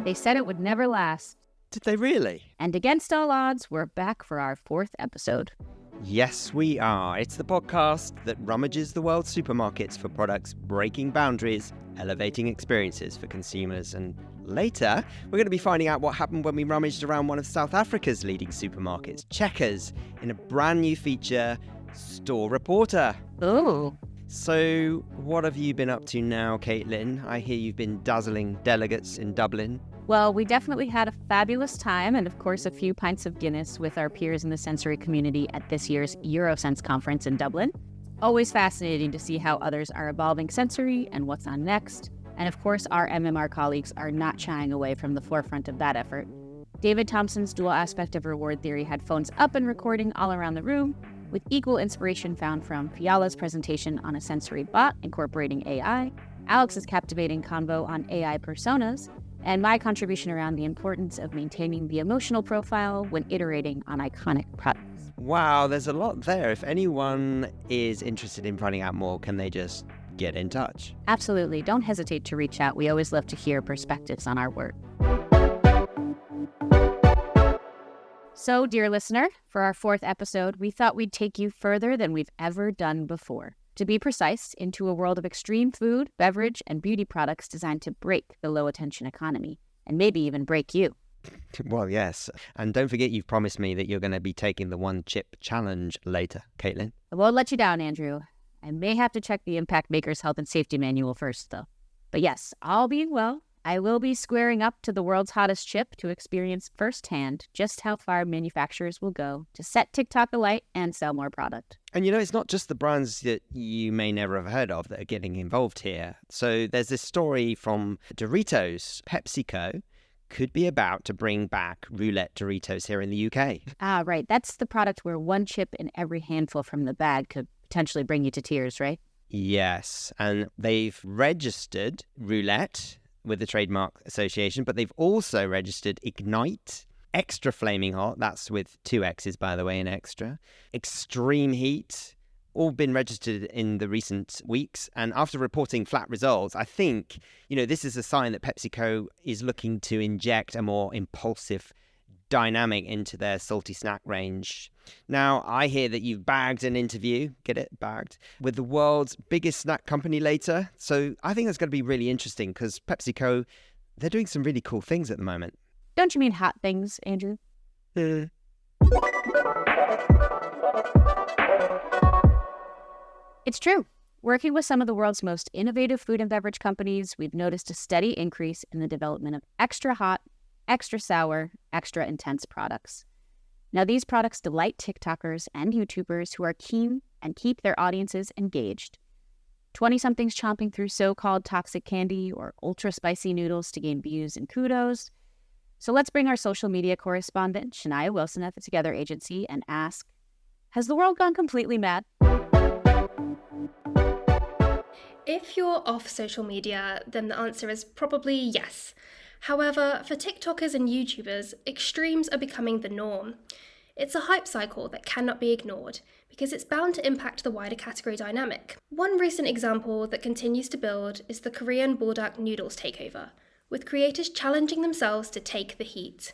They said it would never last. Did they really? And against all odds, we're back for our 4th episode. Yes, we are. It's the podcast that rummages the world's supermarkets for products breaking boundaries, elevating experiences for consumers. And later, we're going to be finding out what happened when we rummaged around one of South Africa's leading supermarkets, Checkers, in a brand new feature, Store Reporter. Ooh. So, what have you been up to now, Caitlin? I hear you've been dazzling delegates in Dublin. Well, we definitely had a fabulous time and, of course, a few pints of Guinness with our peers in the sensory community at this year's Eurosense conference in Dublin. Always fascinating to see how others are evolving sensory and what's on next. And, of course, our MMR colleagues are not shying away from the forefront of that effort. David Thompson's dual aspect of reward theory had phones up and recording all around the room, with equal inspiration found from Fiala's presentation on a sensory bot incorporating AI, Alex's captivating convo on AI personas, and my contribution around the importance of maintaining the emotional profile when iterating on iconic products. Wow, there's a lot there. If anyone is interested in finding out more, can they just get in touch? Absolutely. Don't hesitate to reach out. We always love to hear perspectives on our work. So, dear listener, for our 4th episode, we thought we'd take you further than we've ever done before. To be precise, into a world of extreme food, beverage, and beauty products designed to break the low-attention economy, and maybe even break you. Well, yes. And don't forget you've promised me that you're going to be taking the One Chip Challenge later, Caitlin. I won't let you down, Andrew. I may have to check the Impact Makers Health and Safety Manual first, though. But yes, all being well, I will be squaring up to the world's hottest chip to experience firsthand just how far manufacturers will go to set TikTok alight and sell more product. And it's not just the brands that you may never have heard of that are getting involved here. So there's this story from Doritos. PepsiCo could be about to bring back roulette Doritos here in the UK. Ah, right. That's the product where one chip in every handful from the bag could potentially bring you to tears, right? Yes. And they've registered roulette with the Trademark Association, but they've also registered Ignite, Extra Flaming Hot, that's with 2 X's, by the way, in extra, Extreme Heat, all been registered in the recent weeks. And after reporting flat results, I think, this is a sign that PepsiCo is looking to inject a more impulsive dynamic into their salty snack range. Now, I hear that you've bagged an interview, get it, bagged, with the world's biggest snack company later. So I think that's going to be really interesting because PepsiCo, they're doing some really cool things at the moment. Don't you mean hot things, Andrew? It's true. Working with some of the world's most innovative food and beverage companies, we've noticed a steady increase in the development of extra hot, extra sour, extra intense products. Now, these products delight TikTokers and YouTubers who are keen and keep their audiences engaged. 20-somethings chomping through so-called toxic candy or ultra-spicy noodles to gain views and kudos. So let's bring our social media correspondent, Shania Wilson at the Together Agency, and ask, has the world gone completely mad? If you're off social media, then the answer is probably yes. However, for TikTokers and YouTubers, extremes are becoming the norm. It's a hype cycle that cannot be ignored because it's bound to impact the wider category dynamic. One recent example that continues to build is the Korean buldak noodles takeover, with creators challenging themselves to take the heat.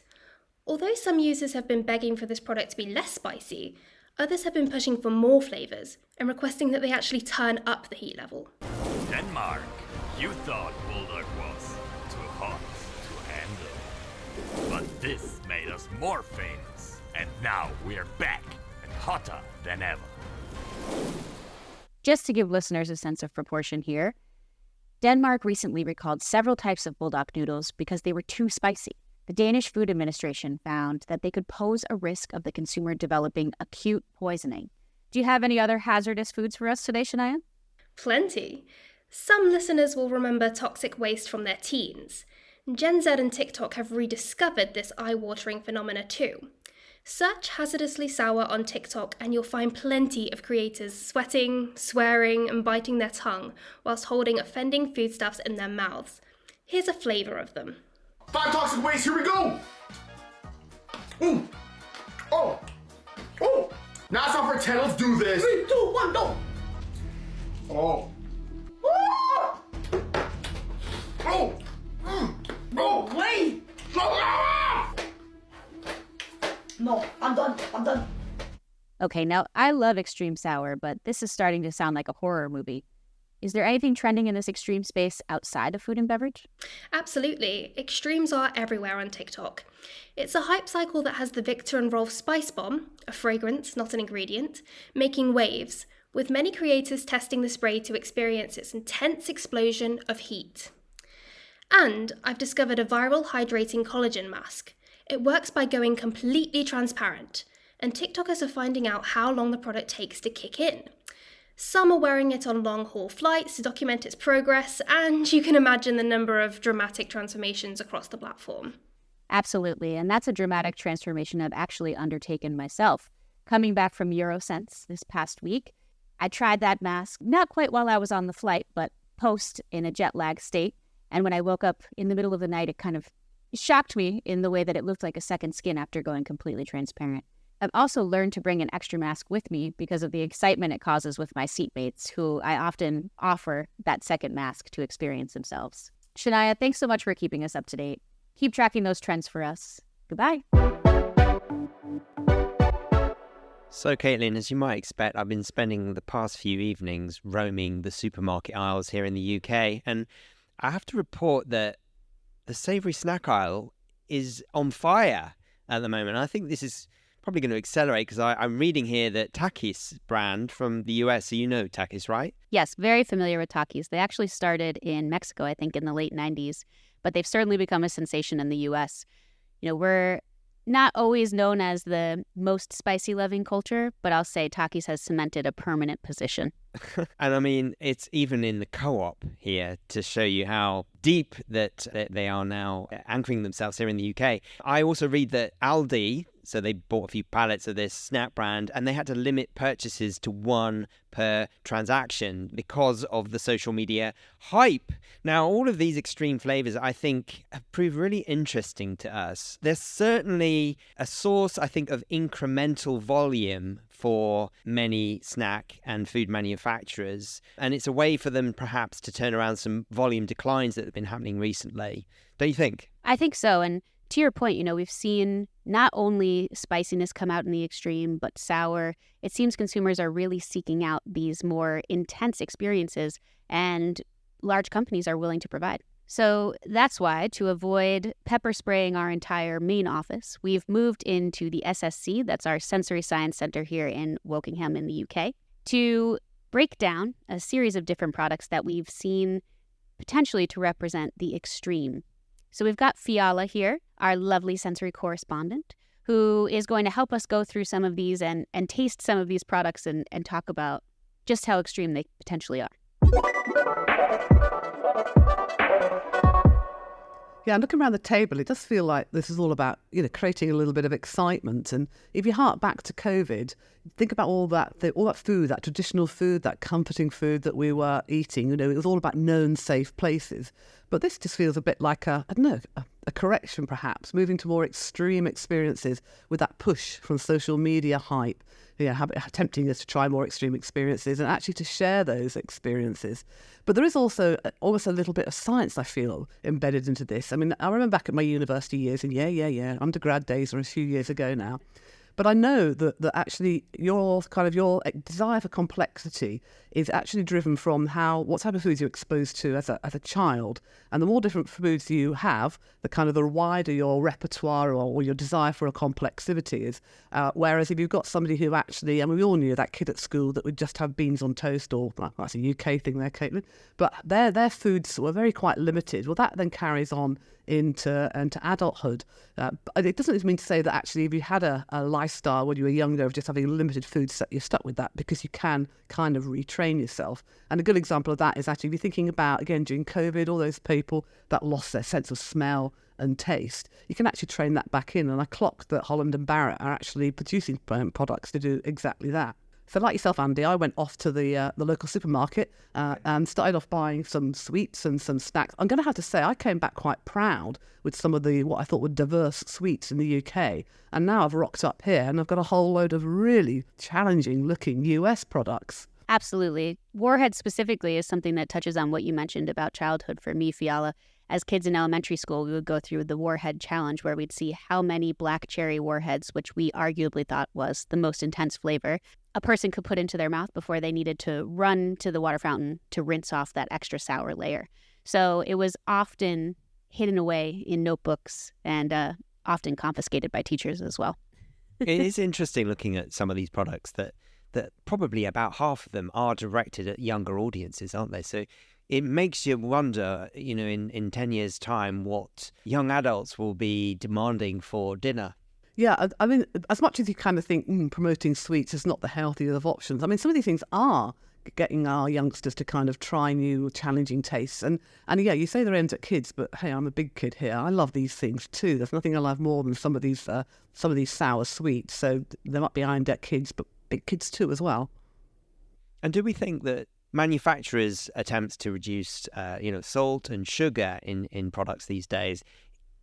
Although some users have been begging for this product to be less spicy, others have been pushing for more flavours and requesting that they actually turn up the heat level. Denmark, you thought buldak was too hot to handle. But this made us more famous, and now we're back and hotter than ever. Just to give listeners a sense of proportion here, Denmark recently recalled several types of buldak noodles because they were too spicy. The Danish Food Administration found that they could pose a risk of the consumer developing acute poisoning. Do you have any other hazardous foods for us today, Shania? Plenty. Some listeners will remember toxic waste from their teens. Gen Z and TikTok have rediscovered this eye-watering phenomena too. Search hazardously sour on TikTok and you'll find plenty of creators sweating, swearing, and biting their tongue whilst holding offending foodstuffs in their mouths. Here's a flavour of them. 5 toxic waste, here we go! Ooh! Oh! Oh! Now it's not for 10, let's do this! 3, 2, 1, go! Oh! Oh! Oh! Oh, wait! Okay, now I love extreme sour, but this is starting to sound like a horror movie. Is there anything trending in this extreme space outside of food and beverage? Absolutely. Extremes are everywhere on TikTok. It's a hype cycle that has the Victor and Rolf Spice Bomb, a fragrance, not an ingredient, making waves, with many creators testing the spray to experience its intense explosion of heat. And I've discovered a viral hydrating collagen mask. It works by going completely transparent, and TikTokers are finding out how long the product takes to kick in. Some are wearing it on long-haul flights to document its progress, and you can imagine the number of dramatic transformations across the platform. Absolutely, and that's a dramatic transformation I've actually undertaken myself. Coming back from Eurosense this past week, I tried that mask, not quite while I was on the flight, but post in a jet lag state, and when I woke up in the middle of the night, it kind of shocked me in the way that it looked like a second skin after going completely transparent. I've also learned to bring an extra mask with me because of the excitement it causes with my seatmates, who I often offer that second mask to experience themselves. Shania, thanks so much for keeping us up to date. Keep tracking those trends for us. Goodbye. So, Caitlin, as you might expect, I've been spending the past few evenings roaming the supermarket aisles here in the UK, and I have to report that the savoury snack aisle is on fire at the moment. I think this is probably going to accelerate because I'm reading here that Takis brand from the US, so you know Takis, right? Yes, very familiar with Takis. They actually started in Mexico, I think, in the late 90s, but they've certainly become a sensation in the US. You know, we're not always known as the most spicy-loving culture, but I'll say Takis has cemented a permanent position. And I mean, it's even in the co-op here to show you how deep that they are now anchoring themselves here in the UK. I also read that Aldi, so they bought a few pallets of this snack brand, and they had to limit purchases to one per transaction because of the social media hype. Now, all of these extreme flavors, I think, have proved really interesting to us. There's certainly a source, I think, of incremental volume for many snack and food manufacturers. And it's a way for them perhaps to turn around some volume declines that have been happening recently. Don't you think? I think so. And to your point, you know, we've seen not only spiciness come out in the extreme, but sour. It seems consumers are really seeking out these more intense experiences, and large companies are willing to provide. So that's why, to avoid pepper spraying our entire main office, we've moved into the SSC, that's our Sensory Science Center here in Wokingham in the UK, to break down a series of different products that we've seen potentially to represent the extreme. So we've got Fiala here, our lovely sensory correspondent, who is going to help us go through some of these and taste some of these products and talk about just how extreme they potentially are. Yeah, and looking around the table, it does feel like this is all about, you know, creating a little bit of excitement. And if you hark back to COVID, think about all that food, that traditional food, that comforting food that we were eating. You know, it was all about known safe places. But this just feels a bit like a correction, perhaps, moving to more extreme experiences with that push from social media hype. Tempting us to try more extreme experiences and actually to share those experiences. But there is also almost a little bit of science, I feel, embedded into this. I mean, I remember back at my university years, and undergrad days are a few years ago now. But I know that actually your desire for complexity is actually driven from what type of foods you're exposed to as a child. And the more different foods you have, the wider your repertoire or your desire for a complexity is. Whereas if you've got somebody who actually, and we all knew that kid at school that would just have beans on toast, or that's a UK thing there, Caitlin, but their foods were very quite limited. Well, that then carries on into adulthood. It doesn't mean to say that actually if you had a lifestyle when you were younger of just having limited food, you're stuck with that, because you can kind of retrain yourself. And a good example of that is actually if you're thinking about, again, during COVID, all those people that lost their sense of smell and taste, you can actually train that back in. And I clocked that Holland and Barrett are actually producing products to do exactly that. So like yourself, Andy, I went off to the local supermarket and started off buying some sweets and some snacks. I'm going to have to say I came back quite proud with some of what I thought were diverse sweets in the UK. And now I've rocked up here and I've got a whole load of really challenging looking US products. Absolutely. Warhead specifically is something that touches on what you mentioned about childhood for me, Fiala. as kids in elementary school, we would go through the Warhead Challenge where we'd see how many black cherry warheads, which we arguably thought was the most intense flavor, a person could put into their mouth before they needed to run to the water fountain to rinse off that extra sour layer. So it was often hidden away in notebooks and often confiscated by teachers as well. It is interesting looking at some of these products that probably about half of them are directed at younger audiences, aren't they? So it makes you wonder, in 10 years' time, what young adults will be demanding for dinner. Yeah, I mean, as much as you kind of think promoting sweets is not the healthier of options, I mean, some of these things are getting our youngsters to kind of try new, challenging tastes. And yeah, you say they're aimed at kids, but hey, I'm a big kid here. I love these things too. There's nothing I love more than some of these sour sweets. So they might be aimed at kids, but big kids too as well. And do we think that manufacturers' attempts to reduce, salt and sugar in products these days,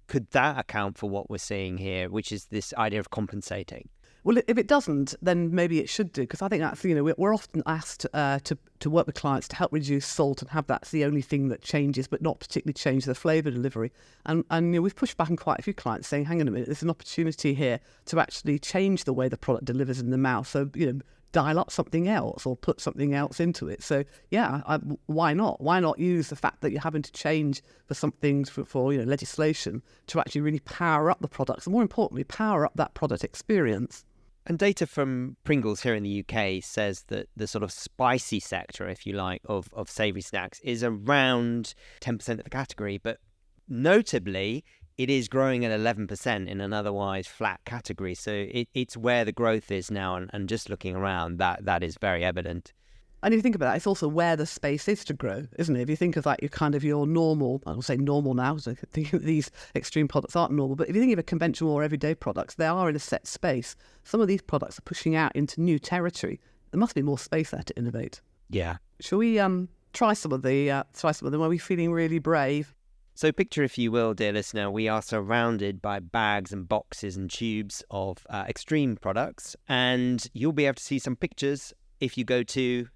could that account for what we're seeing here, which is this idea of compensating? Well, if it doesn't, then maybe it should do, because I think that's, we're often asked to work with clients to help reduce salt and have that's the only thing that changes, but not particularly change the flavour delivery. And we've pushed back on quite a few clients saying, hang on a minute, there's an opportunity here to actually change the way the product delivers in the mouth. So, dial up something else or put something else into it. So yeah, why not? Why not use the fact that you're having to change for something for legislation to actually really power up the products and more importantly, power up that product experience. And data from Pringles here in the UK says that the sort of spicy sector, if you like, of savoury snacks is around 10% of the category. But notably, it is growing at 11% in an otherwise flat category. So it's where the growth is now. And just looking around, that is very evident. And if you think about that, it's also where the space is to grow, isn't it? If you think of like your normal, I will say normal now, so I think these extreme products aren't normal, but if you think of a conventional or everyday products, they are in a set space. Some of these products are pushing out into new territory. There must be more space there to innovate. Yeah. Shall we try some of them? Are we feeling really brave? So picture, if you will, dear listener, we are surrounded by bags and boxes and tubes of extreme products, and you'll be able to see some pictures if you go to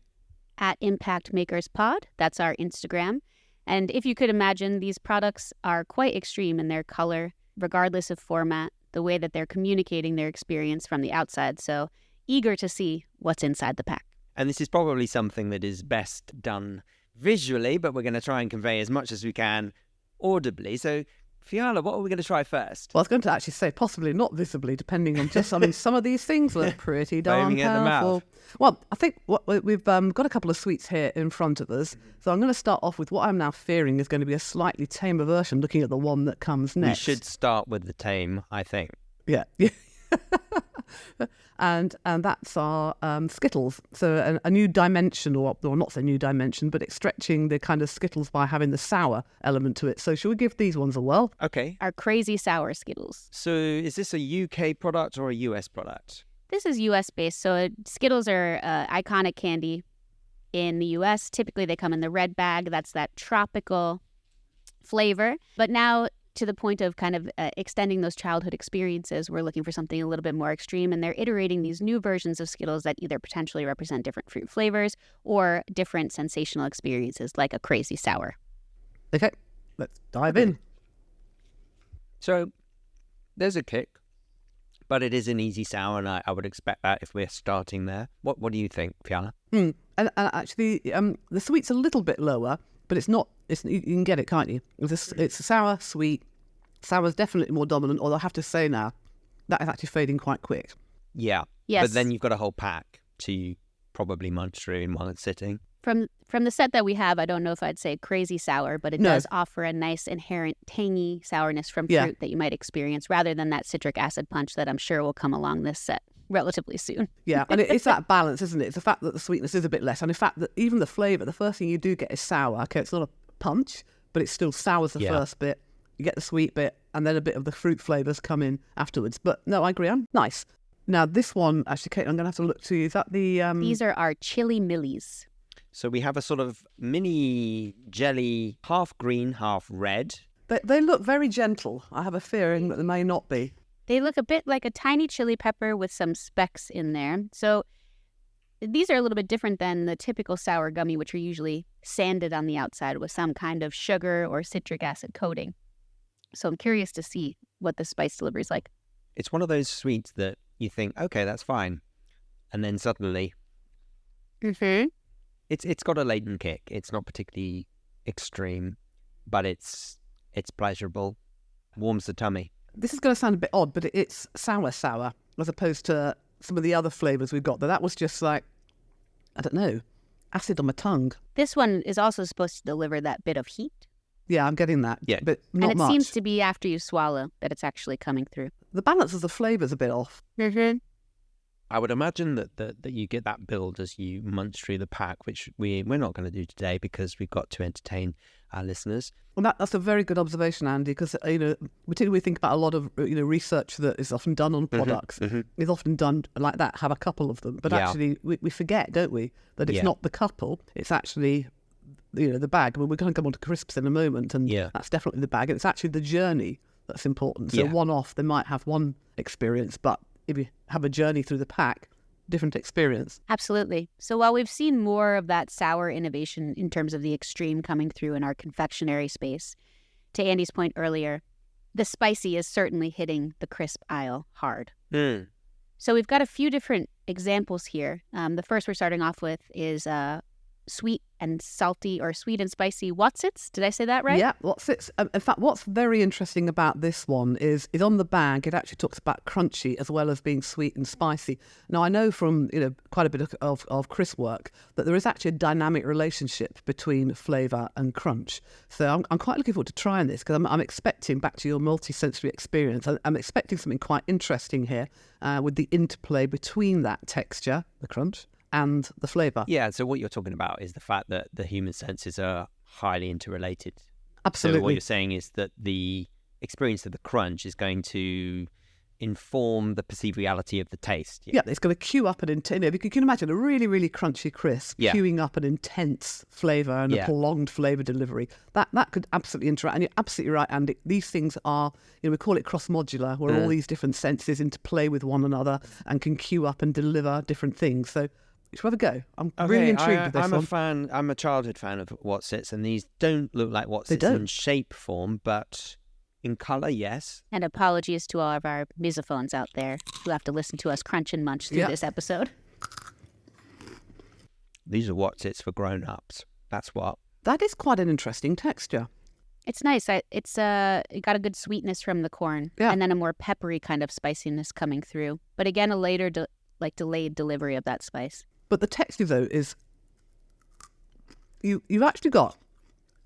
at Impact Makers Pod. That's our Instagram. And if you could imagine, these products are quite extreme in their color, regardless of format, the way that they're communicating their experience from the outside. So eager to see what's inside the pack. And this is probably something that is best done visually, but we're going to try and convey as much as we can audibly. So Fiala, what are we going to try first? Well, I was going to actually say possibly not visibly, depending on some of these things look pretty darn powerful. Well, I think we've got a couple of sweets here in front of us. So I'm going to start off with what I'm now fearing is going to be a slightly tamer version, looking at the one that comes next. We should start with the tame, I think. Yeah. And that's our Skittles. So a new dimension, or not so new dimension, but it's stretching the kind of Skittles by having the sour element to it. So shall we give these ones a whirl? Okay. Our crazy sour Skittles. So is this a UK product or a US product? This is US based. So Skittles are iconic candy in the US. Typically they come in the red bag. That's that tropical flavor. But now, to the point of kind of extending those childhood experiences, we're looking for something a little bit more extreme, and they're iterating these new versions of Skittles that either potentially represent different fruit flavors or different sensational experiences, like a crazy sour. Okay, let's dive in. So there's a kick, but it is an easy sour, and I would expect that if we're starting there. What do you think, Fiona? And actually, the sweet's a little bit lower, but it's not. You can get it, can't you? It's a sour, sweet. Sour's definitely more dominant, although I have to say now, that is actually fading quite quick. Yeah. Yes. But then you've got a whole pack to probably munch through in one sitting. From the set that we have, I don't know if I'd say crazy sour, but it does offer a nice inherent tangy sourness from fruit that you might experience, rather than that citric acid punch that I'm sure will come along this set relatively soon. Yeah, and it's that balance, isn't it? It's the fact that the sweetness is a bit less, and in fact that even the flavour, the first thing you do get is sour. Okay, it's not a punch, but it still sours the first bit. You get the sweet bit, and then a bit of the fruit flavours come in afterwards. But no, I agree. Nice. Now this one, actually, Kate, I'm going to have to look to you. Is that the... These are our Chili Millies. So we have a sort of mini jelly, half green, half red. They look very gentle. I have a feeling that they may not be. They look a bit like a tiny chili pepper with some specks in there. So these are a little bit different than the typical sour gummy, which are usually sanded on the outside with some kind of sugar or citric acid coating. So I'm curious to see what the spice delivery is like. It's one of those sweets that you think, okay, that's fine. And then suddenly it's got a latent kick. It's not particularly extreme, but it's pleasurable. Warms the tummy. This is going to sound a bit odd, but it's sour as opposed to some of the other flavours we've got. That was just like, I don't know, acid on my tongue. This one is also supposed to deliver that bit of heat. Yeah, I'm getting that. Yeah. But not and it much. seems to be after you swallow that it's actually coming through. The balance of the flavour's a bit off. I would imagine that you get that build as you munch through the pack, which we're not going to do today because we've got to entertain our listeners. Well, that's a very good observation, Andy, because, particularly we think about a lot of, research that is often done on products. Is often done like that, have a couple of them. But Yeah. actually, we forget, don't we, that it's Yeah. not the couple, it's actually, the bag. I mean, we're going to come on to crisps in a moment, and Yeah. that's definitely the bag. And it's actually the journey that's important. So Yeah. one-off, they might have one experience, but if you have a journey through the pack, different experience. Absolutely. So while we've seen more of that sour innovation in terms of the extreme coming through in our confectionery space, to Andy's point earlier, the spicy is certainly hitting the crisp aisle hard. So we've got a few different examples here. The first we're starting off with is sweet and salty, or sweet and spicy Wotsits. Did I say that right? Yeah, Wotsits. In fact, what's very interesting about this one is on the bag, it actually talks about crunchy as well as being sweet and spicy. Now, I know from quite a bit of crisp work that there is actually a dynamic relationship between flavour and crunch. So I'm quite looking forward to trying this, because I'm expecting, back to your multi-sensory experience, I'm expecting something quite interesting here with the interplay between that texture, the crunch, and the flavour. Yeah, so what you're talking about is the fact that the human senses are highly interrelated. Absolutely. So what you're saying is that the experience of the crunch is going to inform the perceived reality of the taste. Yeah, it's going to queue up an intense. If you can imagine a really, really crunchy crisp queuing up an intense flavour and a prolonged flavour delivery. That could absolutely interact. And you're absolutely right, Andy. These things are, we call it cross-modular, where all these different senses interplay with one another and can queue up and deliver different things. So you should have a go. I'm really intrigued with this one. I'm a childhood fan of Wotsits, and these don't look like Wotsits in shape form, but in colour, yes. And apologies to all of our misophones out there who have to listen to us crunch and munch through this episode. These are Wotsits for grown-ups. That's what. That is quite an interesting texture. It's nice. It got a good sweetness from the corn, and then a more peppery kind of spiciness coming through. But again, a later, delayed delivery of that spice. But the texture, though, is you've actually got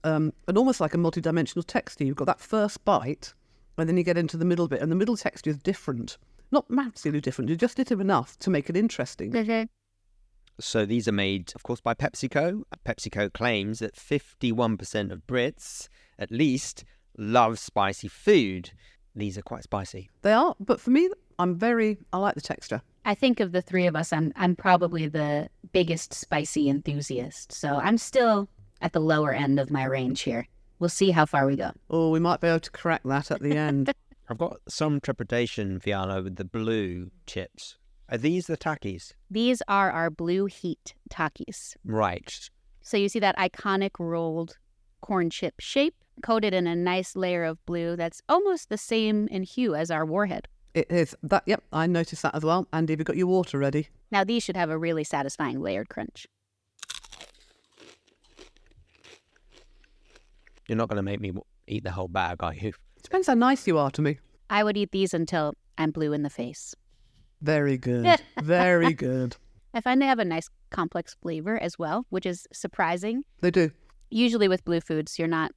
an almost like a multi-dimensional texture. You've got that first bite, and then you get into the middle bit, and the middle texture is different. Not massively different, it's just little enough to make it interesting. So these are made, of course, by PepsiCo. PepsiCo claims that 51% of Brits, at least, love spicy food. These are quite spicy. They are, but for me, I like the texture. I think of the three of us, I'm probably the biggest spicy enthusiast. So I'm still at the lower end of my range here. We'll see how far we go. Oh, we might be able to crack that at the end. I've got some trepidation, Fiona, with the blue chips. Are these the Takis? These are our Blue Heat Takis. Right. So you see that iconic rolled corn chip shape, coated in a nice layer of blue that's almost the same in hue as our Warhead. It is that. Yep, I noticed that as well. Andy, have you got your water ready? Now these should have a really satisfying layered crunch. You're not going to make me eat the whole bag, are you? Depends how nice you are to me. I would eat these until I'm blue in the face. Very good. Very good. I find they have a nice complex flavor as well, which is surprising. They do. Usually with blue foods, you're not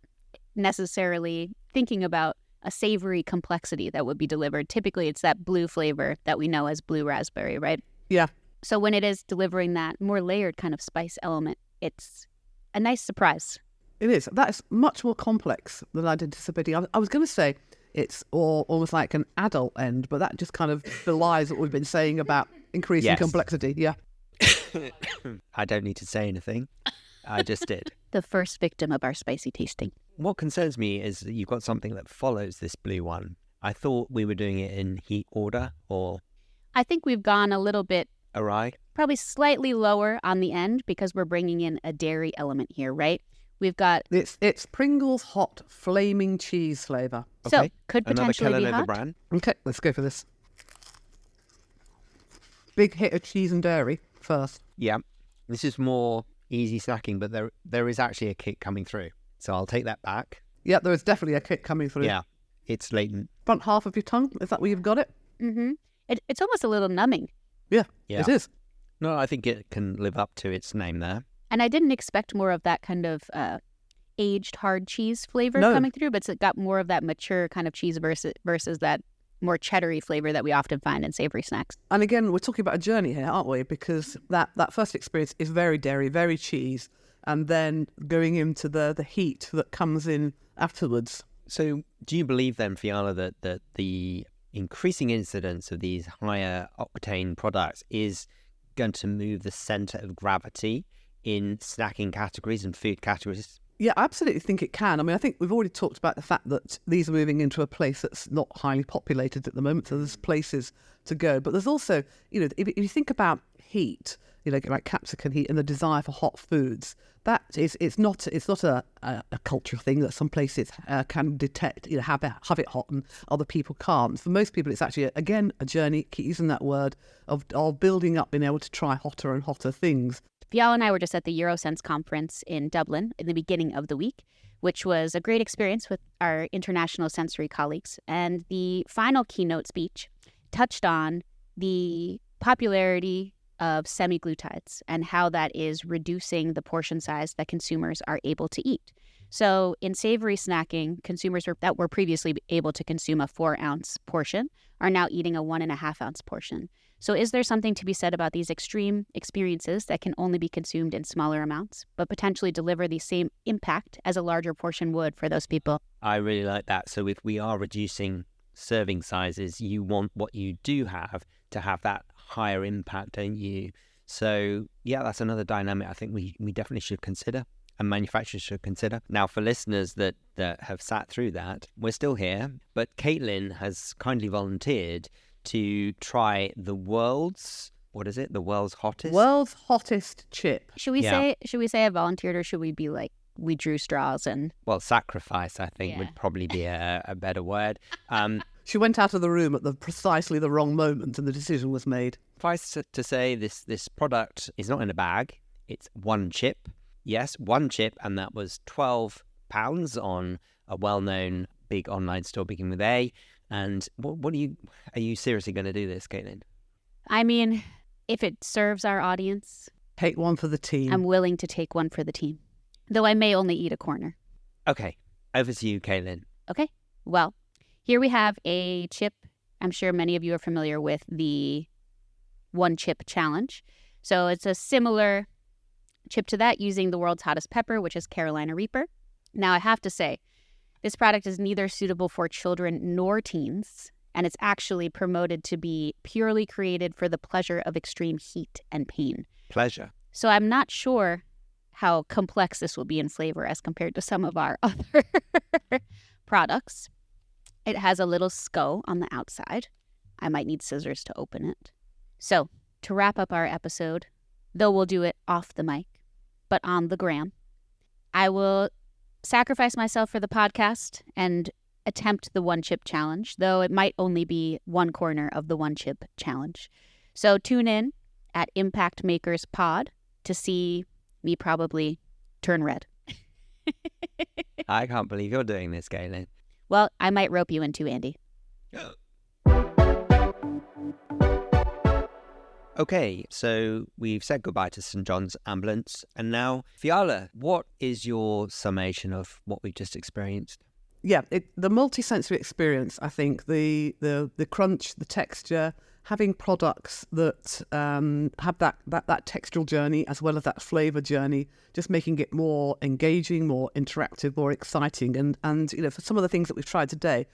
necessarily thinking about a savory complexity that would be delivered. Typically, it's that blue flavor that we know as blue raspberry, right? Yeah. So when it is delivering that more layered kind of spice element, it's a nice surprise. It is. That is much more complex than I'd anticipated. I was going to say it's almost like an adult end, but that just kind of belies what we've been saying about increasing complexity. Yeah. I don't need to say anything. I just did. The first victim of our spicy tasting. What concerns me is that you've got something that follows this blue one. I thought we were doing it in heat order, or... I think we've gone a little bit Awry. Probably slightly lower on the end because we're bringing in a dairy element here, right? We've got, It's Pringles hot flaming cheese flavour. so Okay. could Another potentially be Kellanova hot. brand. Okay, let's go for this. Big hit of cheese and dairy first. Yeah. This is more easy snacking, but there is actually a kick coming through. So I'll take that back. Yeah, there is definitely a kick coming through. Yeah. It's latent. Front half of your tongue, is that where you've got it? Mm-hmm. It's almost a little numbing. Yeah, Yeah. it is. No, I think it can live up to its name there. And I didn't expect more of that kind of aged hard cheese flavor No. coming through, but it's got more of that mature kind of cheese versus that more cheddary flavor that we often find in savory snacks. And again, we're talking about a journey here, aren't we? Because that first experience is very dairy, very cheese, and then going into the heat that comes in afterwards. So do you believe then, Fiala, that the increasing incidence of these higher octane products is going to move the centre of gravity in snacking categories and food categories? Yeah, I absolutely think it can. I mean, I think we've already talked about the fact that these are moving into a place that's not highly populated at the moment, so there's places to go. But there's also, if you think about heat, like capsicum heat and the desire for hot foods, it's not a cultural thing that some places can detect, have it hot and other people can't. For most people, it's actually, again, a journey, keep using that word, of building up, being able to try hotter and hotter things. Fiala and I were just at the Eurosense conference in Dublin in the beginning of the week, which was a great experience with our international sensory colleagues. And the final keynote speech touched on the popularity of semi-glutides and how that is reducing the portion size that consumers are able to eat. So in savory snacking, consumers that were previously able to consume a 4-ounce portion are now eating a 1.5-ounce portion. So is there something to be said about these extreme experiences that can only be consumed in smaller amounts, but potentially deliver the same impact as a larger portion would for those people? I really like that. So if we are reducing serving sizes, you want what you do have to have that higher impact, don't you? So yeah, that's another dynamic I think we definitely should consider and manufacturers should consider. Now, for listeners that have sat through that, we're still here, but Caitlin has kindly volunteered to try the world's hottest? World's hottest chip. Should we say I volunteered, or should we be like, we drew straws and... Well, sacrifice, I think, Yeah. would probably be a better word. She went out of the room at precisely the wrong moment and the decision was made. Suffice to say, this product is not in a bag. It's one chip. Yes, one chip, and that was £12 on a well-known big online store beginning with A. And are you seriously going to do this, Caitlin? I mean, if it serves our audience, Take one for the team. I'm willing to take one for the team, though I may only eat a corner. Okay, over to you, Caitlin. Okay, well, here we have a chip. I'm sure many of you are familiar with the One Chip Challenge. So it's a similar chip to that using the world's hottest pepper, which is Carolina Reaper. Now, I have to say, this product is neither suitable for children nor teens, and it's actually promoted to be purely created for the pleasure of extreme heat and pain. Pleasure. So I'm not sure how complex this will be in flavor as compared to some of our other products. It has a little skull on the outside. I might need scissors to open it. So, to wrap up our episode, though we'll do it off the mic, but on the gram, I will sacrifice myself for the podcast and attempt the One Chip Challenge, though it might only be one corner of the One Chip Challenge. So tune in at Impact Makers Pod to see me probably turn red. I can't believe you're doing this, Caitlin. Well, I might rope you into Andy. Okay, so we've said goodbye to St. John's Ambulance, and now, Fiala, what is your summation of what we've just experienced? Yeah, the multi-sensory experience, I think, the crunch, the texture, having products that have that textural journey as well as that flavour journey, just making it more engaging, more interactive, more exciting. And for some of the things that we've tried today,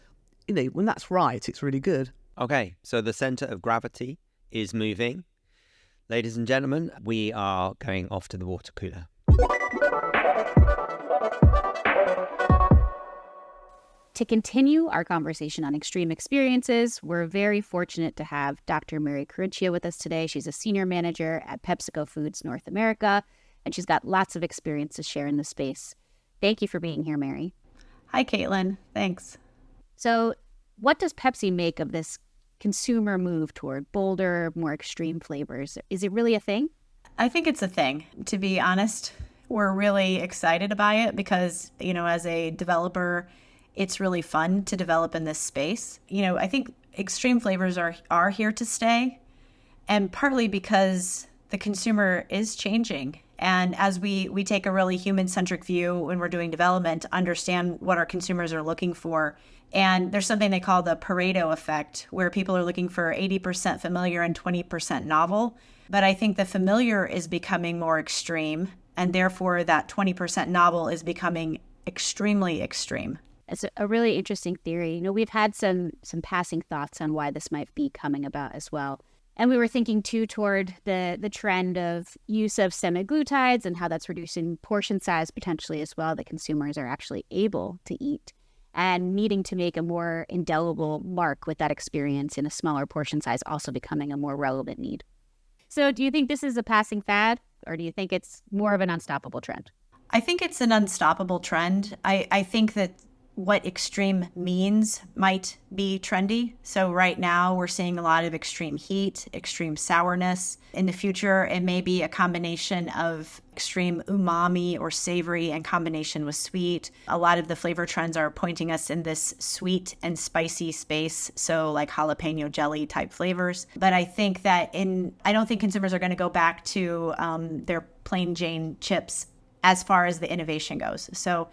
when that's right, it's really good. Okay, so the centre of gravity is moving. Ladies and gentlemen, we are going off to the water cooler. To continue our conversation on extreme experiences, we're very fortunate to have Dr. Mary Carinchia with us today. She's a senior manager at PepsiCo Foods North America, and she's got lots of experience to share in the space. Thank you for being here, Mary. Hi, Caitlin. Thanks. So what does Pepsi make of this consumer move toward bolder, more extreme flavors? Is it really a thing? I think it's a thing. To be honest, we're really excited by it because, as a developer, it's really fun to develop in this space. I think extreme flavors are here to stay, and partly because the consumer is changing. And as we take a really human-centric view when we're doing development, understand what our consumers are looking for. And there's something they call the Pareto effect, where people are looking for 80% familiar and 20% novel. But I think the familiar is becoming more extreme, and therefore that 20% novel is becoming extremely extreme. It's a really interesting theory. We've had some passing thoughts on why this might be coming about as well. And we were thinking too toward the trend of use of semaglutides and how that's reducing portion size potentially as well, that consumers are actually able to eat, and needing to make a more indelible mark with that experience in a smaller portion size also becoming a more relevant need. So do you think this is a passing fad, or do you think it's more of an unstoppable trend? I think it's an unstoppable trend. I think that what extreme means might be trendy. So right now we're seeing a lot of extreme heat, extreme sourness. In the future, it may be a combination of extreme umami or savory in combination with sweet. A lot of the flavor trends are pointing us in this sweet and spicy space. So like jalapeno jelly type flavors. But I think that I don't think consumers are going to go back to their plain Jane chips as far as the innovation goes. So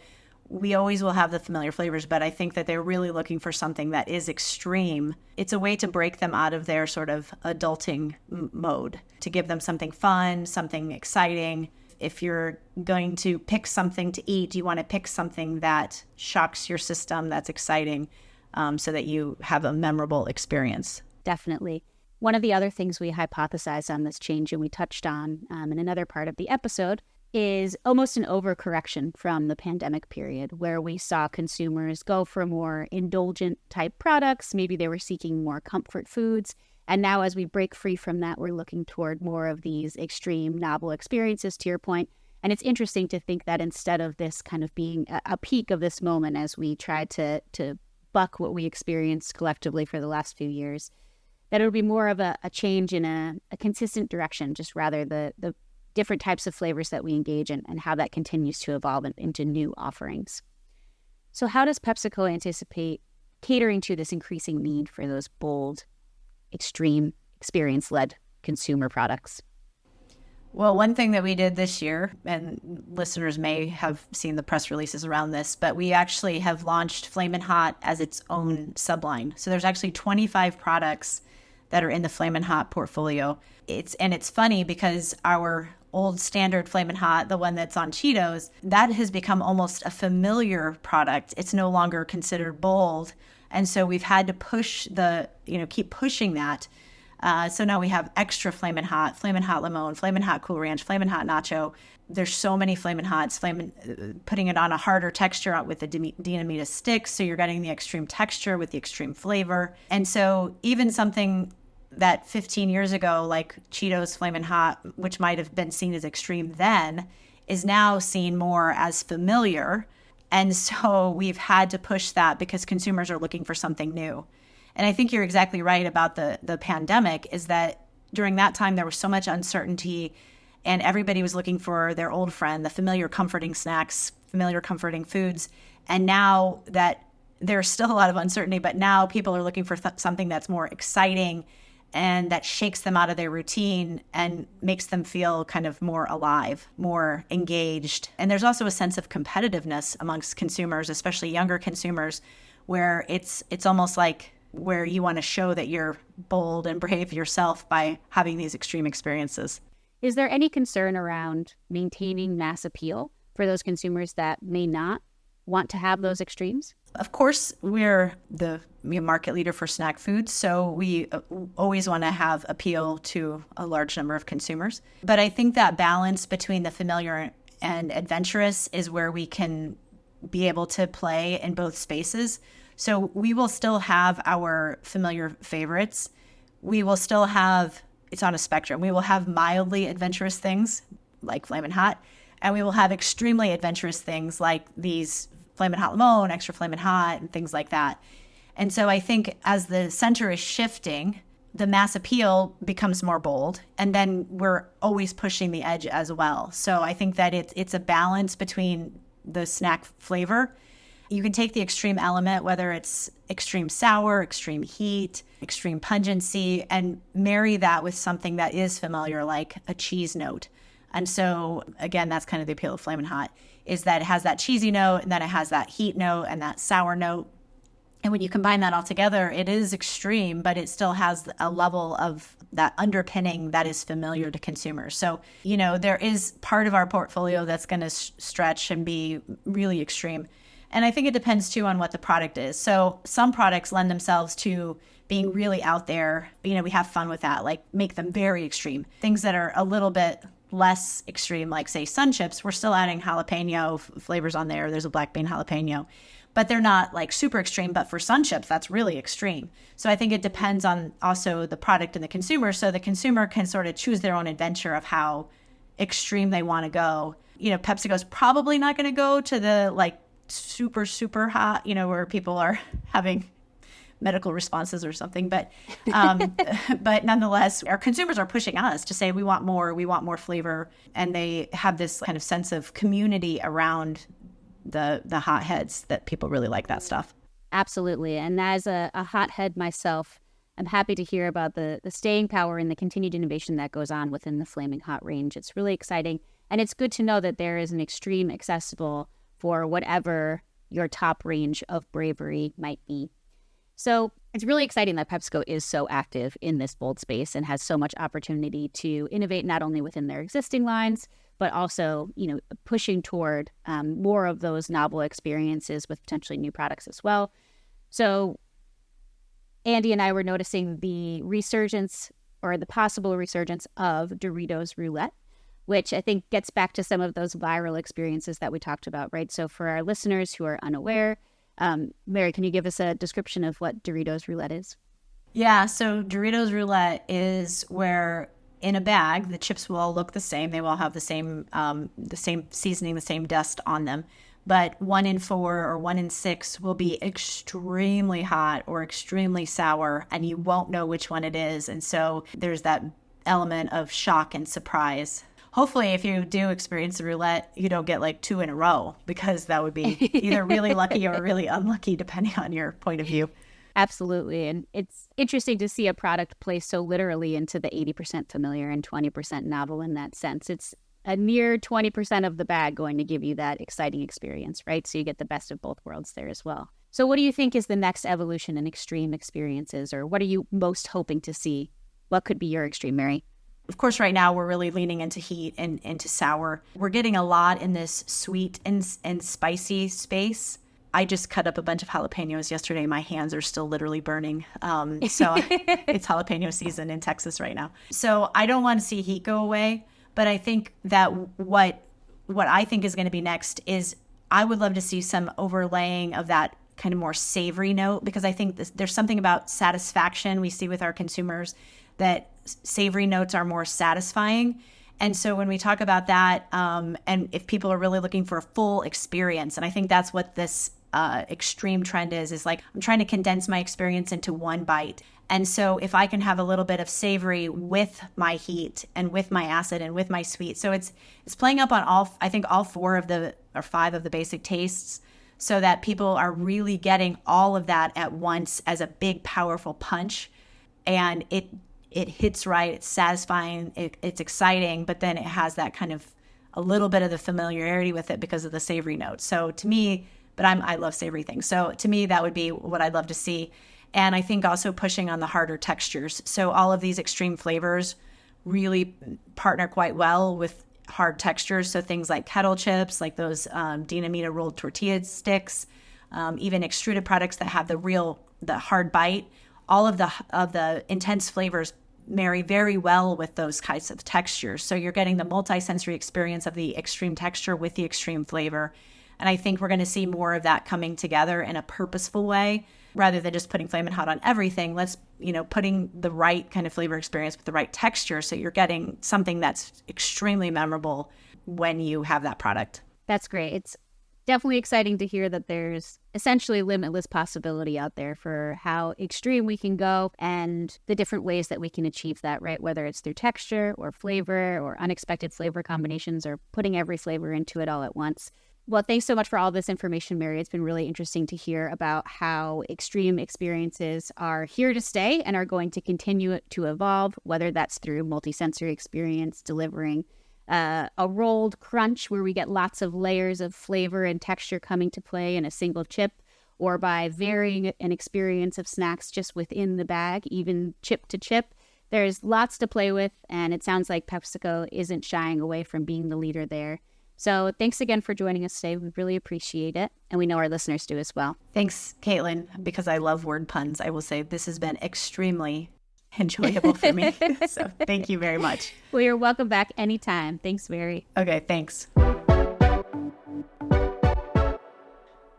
we always will have the familiar flavors, but I think that they're really looking for something that is extreme. It's a way to break them out of their sort of adulting mode, to give them something fun, something exciting. If you're going to pick something to eat, you want to pick something that shocks your system, that's exciting, so that you have a memorable experience. Definitely. One of the other things we hypothesized on this change, and we touched on in another part of the episode, is almost an overcorrection from the pandemic period, where we saw consumers go for more indulgent type products. Maybe they were seeking more comfort foods. And now as we break free from that, we're looking toward more of these extreme novel experiences, to your point. And it's interesting to think that instead of this kind of being a peak of this moment as we try to buck what we experienced collectively for the last few years, that it would be more of a change in a consistent direction, just rather the different types of flavors that we engage in and how that continues to evolve into new offerings. So how does PepsiCo anticipate catering to this increasing need for those bold, extreme, experience-led consumer products? Well, one thing that we did this year, and listeners may have seen the press releases around this, but we actually have launched Flamin' Hot as its own subline. So there's actually 25 products that are in the Flamin' Hot portfolio. It's funny because our old standard Flamin' Hot, the one that's on Cheetos, that has become almost a familiar product. It's no longer considered bold. And so we've had to keep pushing that. So now we have extra Flamin' Hot Limon, Flamin' Hot Cool Ranch, Flamin' Hot Nacho. There's so many Flamin' Hots, putting it on a harder texture with the Dinamita sticks. So you're getting the extreme texture with the extreme flavor. And so even something that 15 years ago, like Cheetos Flamin' Hot, which might have been seen as extreme then, is now seen more as familiar. And so we've had to push that because consumers are looking for something new. And I think you're exactly right about the pandemic, is that during that time, there was so much uncertainty and everybody was looking for their old friend, the familiar comforting snacks, familiar comforting foods. And now that there's still a lot of uncertainty, but now people are looking for something that's more exciting and that shakes them out of their routine and makes them feel kind of more alive, more engaged. And there's also a sense of competitiveness amongst consumers, especially younger consumers, where it's almost like where you want to show that you're bold and brave yourself by having these extreme experiences. Is there any concern around maintaining mass appeal for those consumers that may not want to have those extremes? Of course, we're the market leader for snack foods, so we always want to have appeal to a large number of consumers. But I think that balance between the familiar and adventurous is where we can be able to play in both spaces. So we will still have our familiar favorites. We will still have, it's on a spectrum. We will have mildly adventurous things like Flamin' Hot, and we will have extremely adventurous things like these Flamin' Hot Limon, Extra Flamin' Hot, and things like that. And so I think as the center is shifting, the mass appeal becomes more bold, and then we're always pushing the edge as well. So I think that it's a balance between the snack flavor. You can take the extreme element, whether it's extreme sour, extreme heat, extreme pungency, and marry that with something that is familiar, like a cheese note. And so, again, that's kind of the appeal of Flamin' Hot, is that it has that cheesy note, and then it has that heat note and that sour note. And when you combine that all together, it is extreme, but it still has a level of that underpinning that is familiar to consumers. So, there is part of our portfolio that's going to stretch and be really extreme. And I think it depends, too, on what the product is. So some products lend themselves to being really out there. We have fun with that, like make them very extreme. Things that are a little bit less extreme, like, say, Sun Chips, we're still adding jalapeno flavors on there. There's a black bean jalapeno. But they're not like super extreme. But for Sun Chips, that's really extreme. So I think it depends on also the product and the consumer. So the consumer can sort of choose their own adventure of how extreme they want to go. PepsiCo's probably not going to go to the like super, super hot, where people are having medical responses or something. But but nonetheless, our consumers are pushing us to say we want more flavor. And they have this kind of sense of community around the hotheads that people really like that stuff. Absolutely. And as a hothead myself, I'm happy to hear about the staying power and the continued innovation that goes on within the Flaming Hot range. It's really exciting. And it's good to know that there is an extreme accessible for whatever your top range of bravery might be. So it's really exciting that PepsiCo is so active in this bold space and has so much opportunity to innovate not only within their existing lines, but also, pushing toward more of those novel experiences with potentially new products as well. So Andy and I were noticing the resurgence or the possible resurgence of Doritos Roulette, which I think gets back to some of those viral experiences that we talked about, right? So for our listeners who are unaware, Mary, can you give us a description of what Doritos Roulette is? Yeah, so Doritos Roulette is where in a bag, the chips will all look the same. They will all have the same seasoning, the same dust on them. But 1 in 4 or 1 in 6 will be extremely hot or extremely sour, and you won't know which one it is. And so there's that element of shock and surprise. Hopefully, if you do experience the roulette, you don't get like 2 in a row, because that would be either really lucky or really unlucky, depending on your point of view. Absolutely. And it's interesting to see a product play so literally into the 80% familiar and 20% novel in that sense. It's a near 20% of the bag going to give you that exciting experience, right? So you get the best of both worlds there as well. So what do you think is the next evolution in extreme experiences, or what are you most hoping to see? What could be your extreme, Mary? Of course, right now we're really leaning into heat and into sour. We're getting a lot in this sweet and spicy space. I just cut up a bunch of jalapenos yesterday. My hands are still literally burning. So it's jalapeno season in Texas right now. So I don't want to see heat go away, but I think that what I think is going to be next is I would love to see some overlaying of that kind of more savory note, because I think there's something about satisfaction we see with our consumers that savory notes are more satisfying. And so when we talk about that, and if people are really looking for a full experience, and I think that's what this extreme trend is like, I'm trying to condense my experience into one bite. And so if I can have a little bit of savory with my heat and with my acid and with my sweet, so it's playing up on all 4 of the, or 5 of the basic tastes, so that people are really getting all of that at once as a big, powerful punch. And it hits right, it's satisfying, it's exciting, but then it has that kind of a little bit of the familiarity with it because of the savory notes. So to me, but I love savory things. So to me, that would be what I'd love to see. And I think also pushing on the harder textures. So all of these extreme flavors really partner quite well with hard textures. So things like kettle chips, like those Dinamita rolled tortilla sticks, even extruded products that have the hard bite. All of the intense flavors marry very well with those kinds of textures. So you're getting the multi-sensory experience of the extreme texture with the extreme flavor. And I think we're going to see more of that coming together in a purposeful way rather than just putting Flamin' Hot on everything. Let's, putting the right kind of flavor experience with the right texture so you're getting something that's extremely memorable when you have that product. That's great. It's definitely exciting to hear that there's essentially limitless possibility out there for how extreme we can go and the different ways that we can achieve that, right? Whether it's through texture or flavor or unexpected flavor combinations or putting every flavor into it all at once. Well, thanks so much for all this information, Mary. It's been really interesting to hear about how extreme experiences are here to stay and are going to continue to evolve, whether that's through multisensory experience, delivering a rolled crunch where we get lots of layers of flavor and texture coming to play in a single chip, or by varying an experience of snacks just within the bag, even chip to chip. There's lots to play with, and it sounds like PepsiCo isn't shying away from being the leader there. So thanks again for joining us today. We really appreciate it, and we know our listeners do as well. Thanks, Caitlin. Because I love word puns, I will say this has been extremely enjoyable for me. So thank you very much. Well, you're welcome back anytime. Thanks, Mary. Okay, thanks.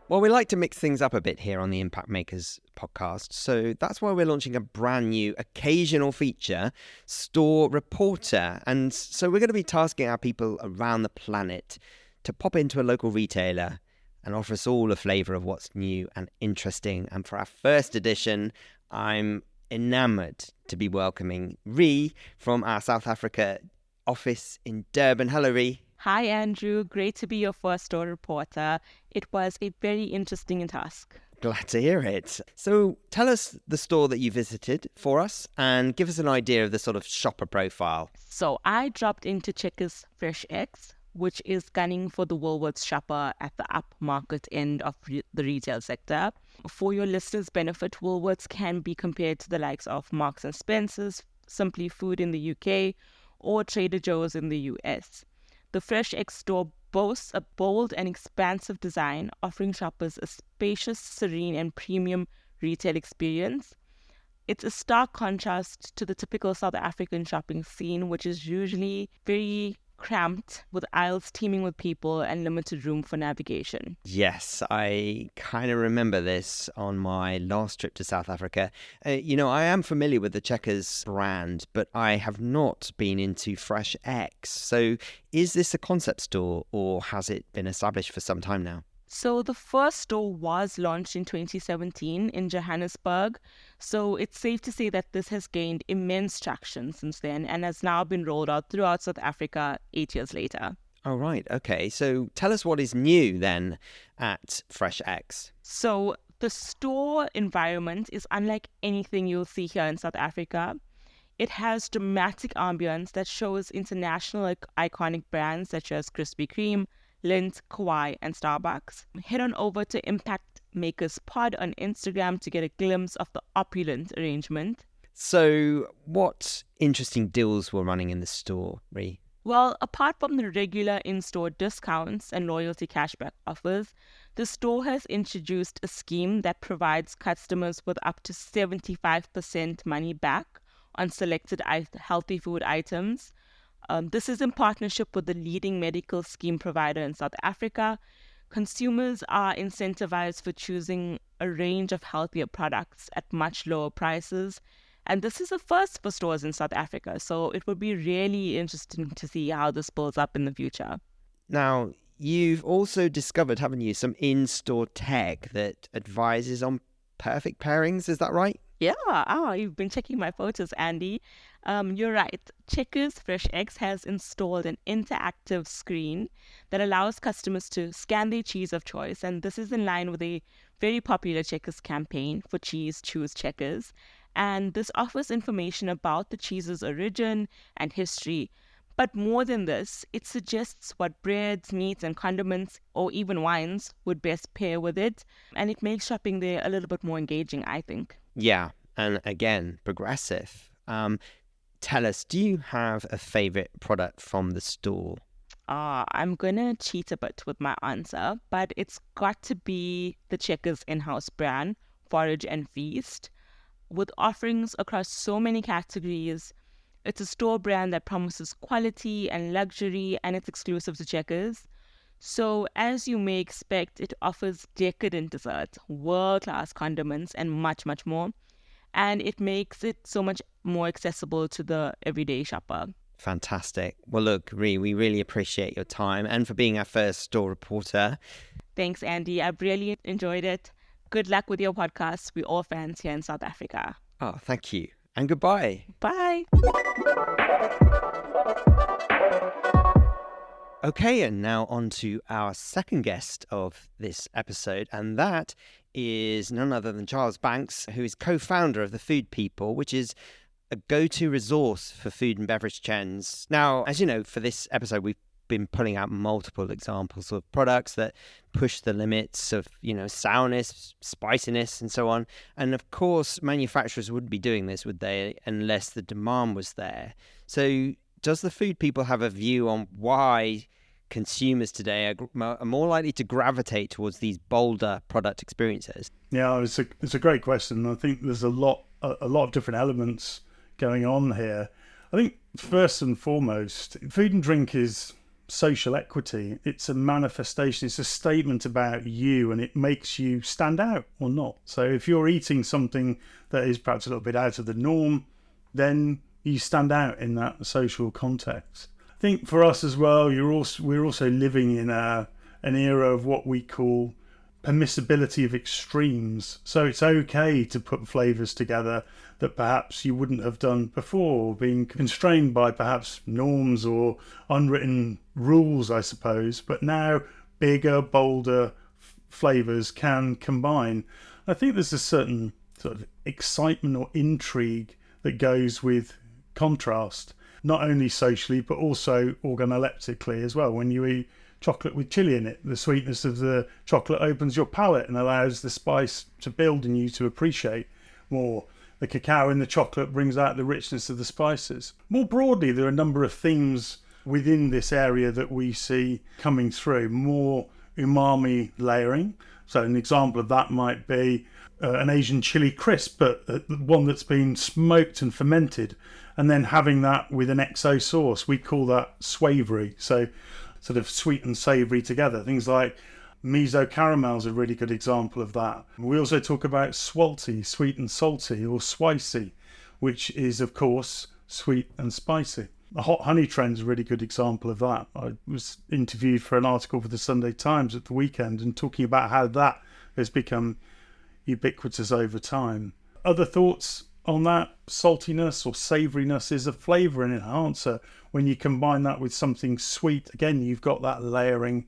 Well, we like to mix things up a bit here on the Impact Makers podcast, so that's why we're launching a brand new occasional feature, Store Reporter. And so we're going to be tasking our people around the planet to pop into a local retailer and offer us all a flavour of what's new and interesting. And for our first edition, I'm enamoured to be welcoming Ree from our South Africa office in Durban. Hello, Ree. Hi, Andrew. Great to be your first store reporter. It was a very interesting task. Glad to hear it. So tell us the store that you visited for us and give us an idea of the sort of shopper profile. So I dropped into Checkers Fresh X, which is gunning for the Woolworths shopper at the upmarket end of the retail sector. For your listeners' benefit, Woolworths can be compared to the likes of Marks and Spencer's, Simply Food in the UK, or Trader Joe's in the US. The Fresh X store boasts a bold and expansive design, offering shoppers a spacious, serene, and premium retail experience. It's a stark contrast to the typical South African shopping scene, which is usually very cramped, with aisles teeming with people and limited room for navigation. Yes, I kind of remember this on my last trip to South Africa. I am familiar with the Checkers brand, but I have not been into Fresh X. So is this a concept store or has it been established for some time now? So the first store was launched in 2017 in Johannesburg. So it's safe to say that this has gained immense traction since then and has now been rolled out throughout South Africa 8 years later. Oh, right. Okay. So tell us what is new then at Fresh X. So the store environment is unlike anything you'll see here in South Africa. It has dramatic ambience that shows international iconic brands such as Krispy Kreme, Lindt, Kauai, and Starbucks. Head on over to Impact Makers Pod on Instagram to get a glimpse of the opulent arrangement. So what interesting deals were running in the store, Ree? Well, apart from the regular in-store discounts and loyalty cashback offers, the store has introduced a scheme that provides customers with up to 75% money back on selected healthy food items. This is in partnership with the leading medical scheme provider in South Africa. Consumers are incentivized for choosing a range of healthier products at much lower prices. And this is a first for stores in South Africa, so it would be really interesting to see how this builds up in the future. Now, you've also discovered, haven't you, some in-store tech that advises on perfect pairings, is that right? Yeah, you've been checking my photos, Andy. You're right. Checkers Fresh X has installed an interactive screen that allows customers to scan their cheese of choice, and this is in line with a very popular Checkers campaign for Cheese Choose Checkers. And this offers information about the cheese's origin and history. But more than this, it suggests what breads, meats, and condiments, or even wines, would best pair with it. And it makes shopping there a little bit more engaging, I think. Yeah, and again, progressive. Tell us, do you have a favourite product from the store? I'm going to cheat a bit with my answer, but it's got to be the Checkers in-house brand, Forage and Feast. With offerings across so many categories, it's a store brand that promises quality and luxury, and it's exclusive to Checkers. So, as you may expect, it offers decadent desserts, world-class condiments, and much, much more. And it makes it so much more accessible to the everyday shopper. Fantastic. Well, look, Ree, we really appreciate your time and for being our first store reporter. Thanks, Andy. I've really enjoyed it. Good luck with your podcast. We're all fans here in South Africa. Oh, thank you. And goodbye. Bye. Okay, and now on to our second guest of this episode, and that is none other than Charles Banks, who is co-founder of The Food People, which is a go-to resource for food and beverage trends. Now, as you know, for this episode, we've been pulling out multiple examples of products that push the limits of, sourness, spiciness, and so on. And of course, manufacturers wouldn't be doing this, would they, unless the demand was there. So does The Food People have a view on why consumers today are more likely to gravitate towards these bolder product experiences? Yeah, it's a great question. I think there's a lot of different elements going on here. I think first and foremost, food and drink is social equity. It's a manifestation, it's a statement about you, and it makes you stand out or not. So if you're eating something that is perhaps a little bit out of the norm, then you stand out in that social context. I think for us as well, we're also living in an era of what we call permissibility of extremes. So it's okay to put flavours together that perhaps you wouldn't have done before, being constrained by perhaps norms or unwritten rules, I suppose. But now bigger, bolder flavours can combine. I think there's a certain sort of excitement or intrigue that goes with contrast, not only socially but also organoleptically as well. When you eat chocolate with chili in it, the sweetness of the chocolate opens your palate and allows the spice to build and you to appreciate more. The cacao in the chocolate brings out the richness of the spices. More broadly, there are a number of themes within this area that we see coming through. More umami layering. So an example of that might be an Asian chili crisp, but one that's been smoked and fermented, and then having that with an XO sauce. We call that swavory. So sort of sweet and savoury together. Things like miso caramel is a really good example of that. We also talk about swalty, sweet and salty, or spicy, which is, of course, sweet and spicy. The hot honey trend is a really good example of that. I was interviewed for an article for the Sunday Times at the weekend and talking about how that has become ubiquitous over time. Other thoughts on that? Saltiness or savouriness is a flavour and enhancer. When you combine that with something sweet, again, you've got that layering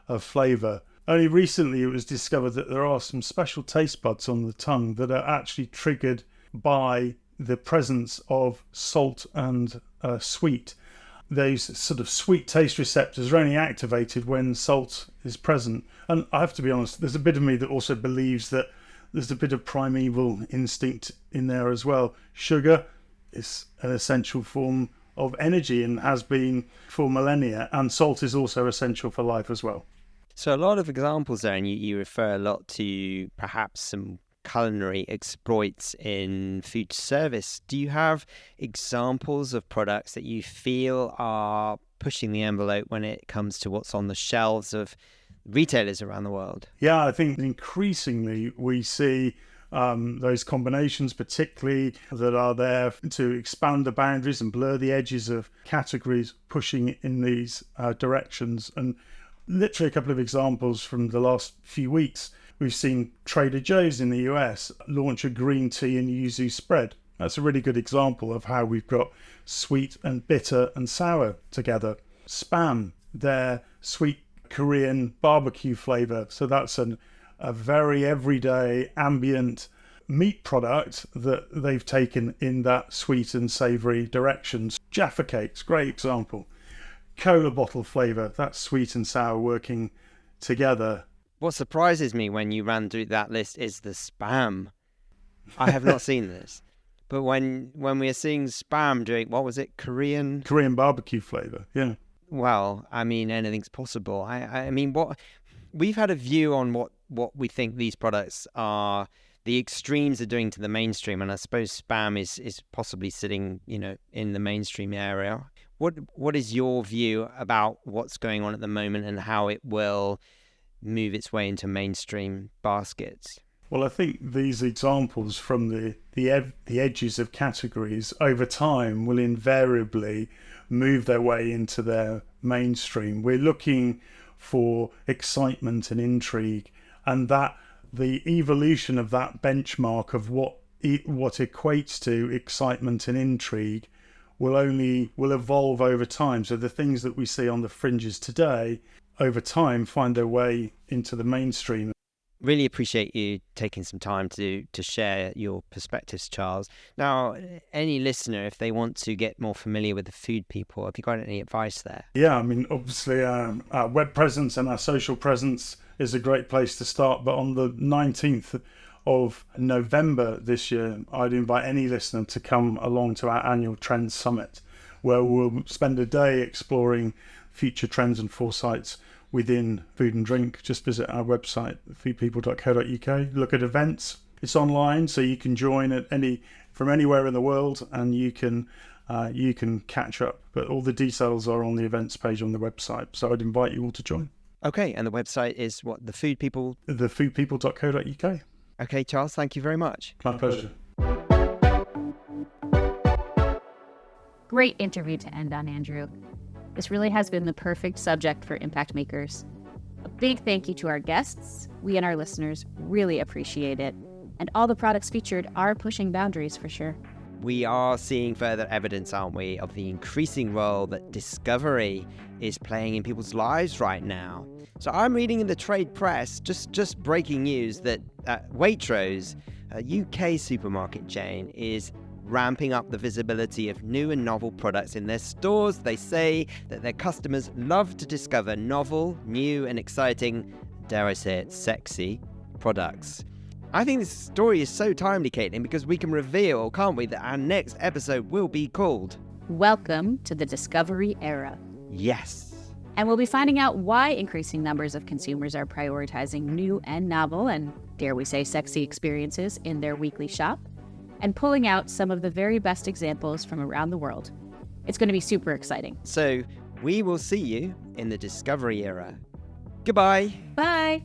of flavour. Only recently it was discovered that there are some special taste buds on the tongue that are actually triggered by the presence of salt and sweet. Those sort of sweet taste receptors are only activated when salt is present. And I have to be honest, there's a bit of me that also believes that there's a bit of primeval instinct in there as well. Sugar is an essential form of energy and has been for millennia, and salt is also essential for life as well. So a lot of examples there, and you refer a lot to perhaps some culinary exploits in food service. Do you have examples of products that you feel are pushing the envelope when it comes to what's on the shelves of retailers around the world? Yeah, I think increasingly we see those combinations, particularly that are there to expand the boundaries and blur the edges of categories, pushing in these directions. And literally a couple of examples from the last few weeks. We've seen Trader Joe's in the US launch a green tea and yuzu spread. That's a really good example of how we've got sweet and bitter and sour together. Spam, their sweet Korean barbecue flavour. So that's a very everyday ambient meat product that they've taken in that sweet and savoury directions. Jaffa cakes, great example. Cola bottle flavour, that's sweet and sour working together. What surprises me when you ran through that list is the Spam. I have not seen this. But when we are seeing Spam doing, what was it, Korean barbecue flavour, yeah. Well, I mean, anything's possible. I mean, what we've had a view on what we think these products are, the extremes are doing to the mainstream, and I suppose Spam is possibly sitting, in the mainstream area. What is your view about what's going on at the moment and how it will move its way into mainstream baskets? Well, I think these examples from the edges of categories over time will invariably move their way into their mainstream. We're looking for excitement and intrigue, and that the evolution of that benchmark of what equates to excitement and intrigue will evolve over time. So the things that we see on the fringes today, over time, find their way into the mainstream. Really appreciate you taking some time to share your perspectives, Charles. Now, any listener, if they want to get more familiar with the Food People, have you got any advice there? Yeah, I mean, obviously our web presence and our social presence is a great place to start. But on the 19th of November this year, I'd invite any listener to come along to our annual Trends Summit, where we'll spend a day exploring future trends and foresights within food and drink. Just visit our website, foodpeople.co.uk, look at events. It's online, so you can join from anywhere in the world, and you can catch up. But all the details are on the events page on the website, so I'd invite you all to join. Okay, and the website is what? The Food People? Thefoodpeople.co.uk. Okay, Charles, thank you very much. My pleasure. Great interview to end on, Andrew. This really has been the perfect subject for Impact Makers. A big thank you to our guests. We and our listeners really appreciate it. And all the products featured are pushing boundaries for sure. We are seeing further evidence, aren't we, of the increasing role that discovery is playing in people's lives right now. So I'm reading in the trade press, just breaking news, that Waitrose, a UK supermarket chain, is ramping up the visibility of new and novel products in their stores. They say that their customers love to discover novel, new and exciting, dare I say it, sexy products. I think this story is so timely, Caitlin, because we can reveal, can't we, that our next episode will be called Welcome to the Discovery Era. Yes. And we'll be finding out why increasing numbers of consumers are prioritizing new and novel and, dare we say, sexy experiences in their weekly shop, and pulling out some of the very best examples from around the world. It's going to be super exciting. So we will see you in the Discovery Era. Goodbye. Bye.